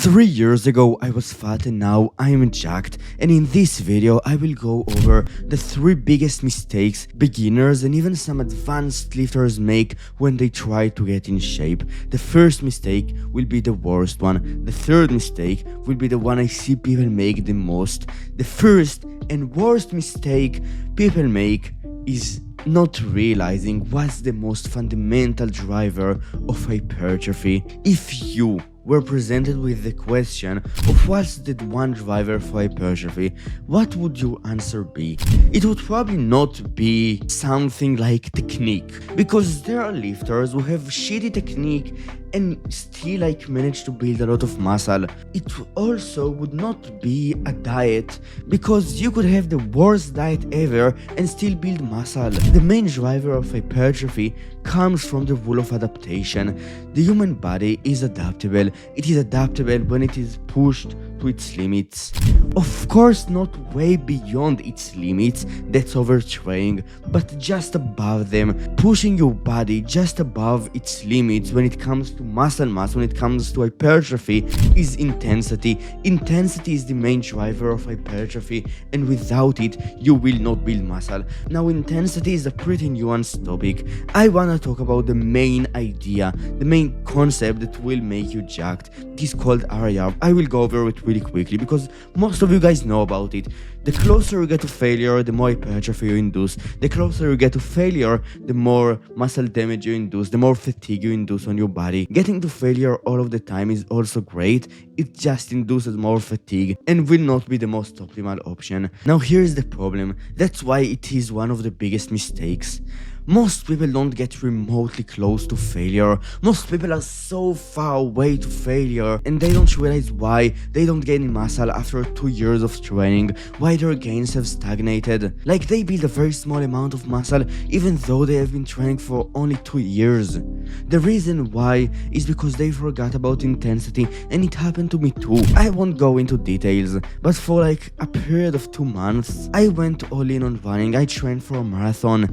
3 years ago I was fat and now I am jacked, and in this video I will go over the 3 biggest mistakes beginners and even some advanced lifters make when they try to get in shape. The first mistake will be the worst one. The third mistake will be the one I see people make the most. The first and worst mistake people make is not realizing what's the most fundamental driver of hypertrophy. If you were presented with the question of what's the one driver for hypertrophy, what would your answer be? It would probably not be something like technique, because there are lifters who have shitty technique and still manage to build a lot of muscle. It also would not be a diet, because you could have the worst diet ever and still build muscle. The main driver of hypertrophy comes from the rule of adaptation. The human body is adaptable. It is adaptable when it is pushed to its limits. Of course, not way beyond its limits, that's overtraining, but just above them. Pushing your body just above its limits when it comes to muscle mass, when it comes to hypertrophy, is intensity. Intensity is the main driver of hypertrophy, and without it, you will not build muscle. Now, intensity is a pretty nuanced topic. I wanna talk about the main idea, the main concept that will make you jacked. It is called RIR. I will go over it really quickly because most of you guys know about it. The closer you get to failure, the more hypertrophy you induce. The closer you get to failure, the more muscle damage you induce, the more fatigue you induce on your body. Getting to failure all of the time is also great. It just induces more fatigue and will not be the most optimal option. Now here's the problem. That's why it is one of the biggest mistakes. Most people don't get remotely close to failure. Most people are so far away to failure, and they don't realize why they don't gain muscle after 2 years of training, why their gains have stagnated. Like, they build a very small amount of muscle even though they have been training for only 2 years. The reason why is because they forgot about intensity, and it happened to me too. I won't go into details, but for a period of 2 months, I went all in on running. I trained for a marathon,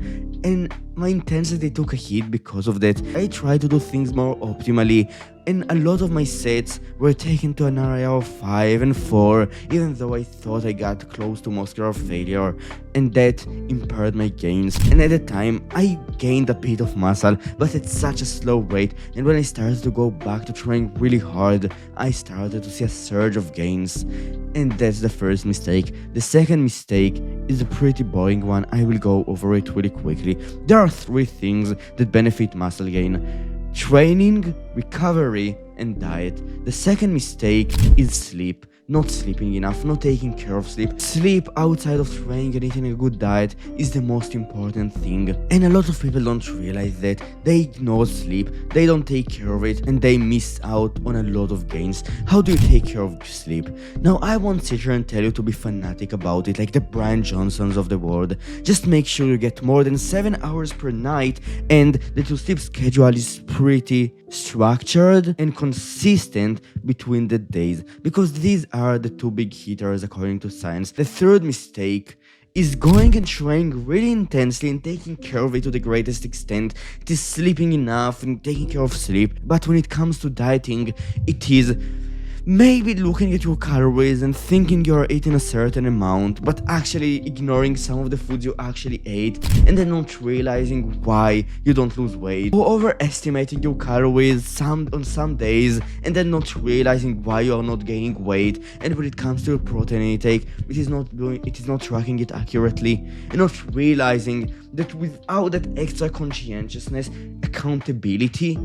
and my intensity took a hit because of that. I tried to do things more optimally, and a lot of my sets were taken to an area of 5 and 4, even though I thought I got close to muscular failure, and that impaired my gains. And at the time, I gained a bit of muscle, but at such a slow rate, and when I started to go back to training really hard, I started to see a surge of gains. And that's the first mistake. The second mistake is a pretty boring one. I will go over it really quickly. There are 3 things that benefit muscle gain: training, recovery, and diet. The second mistake is sleep. Not sleeping enough, not taking care of sleep. Sleep outside of training and eating a good diet is the most important thing. And a lot of people don't realize that. They ignore sleep, they don't take care of it, and they miss out on a lot of gains. How do you take care of sleep? Now, I won't sit here and tell you to be fanatic about it like the Brian Johnsons of the world. Just make sure you get more than 7 hours per night, and that your sleep schedule is pretty structured and consistent between the days, because these are the 2 big hitters according to science. The third mistake is going and training really intensely and taking care of it to the greatest extent. It is sleeping enough and taking care of sleep. But when it comes to dieting, it is maybe looking at your calories and thinking you're eating a certain amount, but actually ignoring some of the foods you actually ate, and then not realizing why you don't lose weight, or overestimating your calories on some days and then not realizing why you are not gaining weight. And when it comes to your protein intake, it is not tracking it accurately, and not realizing that without that extra conscientiousness, accountability,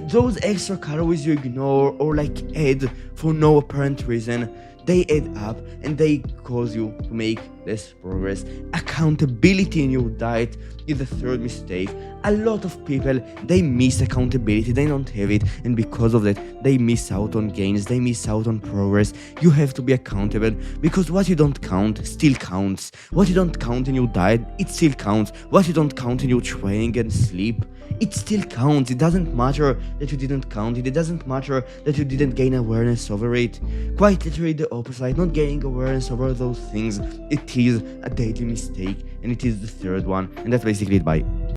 those extra calories you ignore or add for no apparent reason, they add up and they cause you to make less progress. Accountability in your diet is the third mistake. A lot of people, they miss accountability, they don't have it, and because of that, they miss out on gains, they miss out on progress. You have to be accountable, because what you don't count still counts. What you don't count in your diet, it still counts. What you don't count in your training and sleep, it still counts. It doesn't matter that you didn't count it. It doesn't matter that you didn't gain awareness over it. Quite literally the opposite. Not gaining awareness over those things, it is a daily mistake, and it is the third one. And that's basically it. Bye.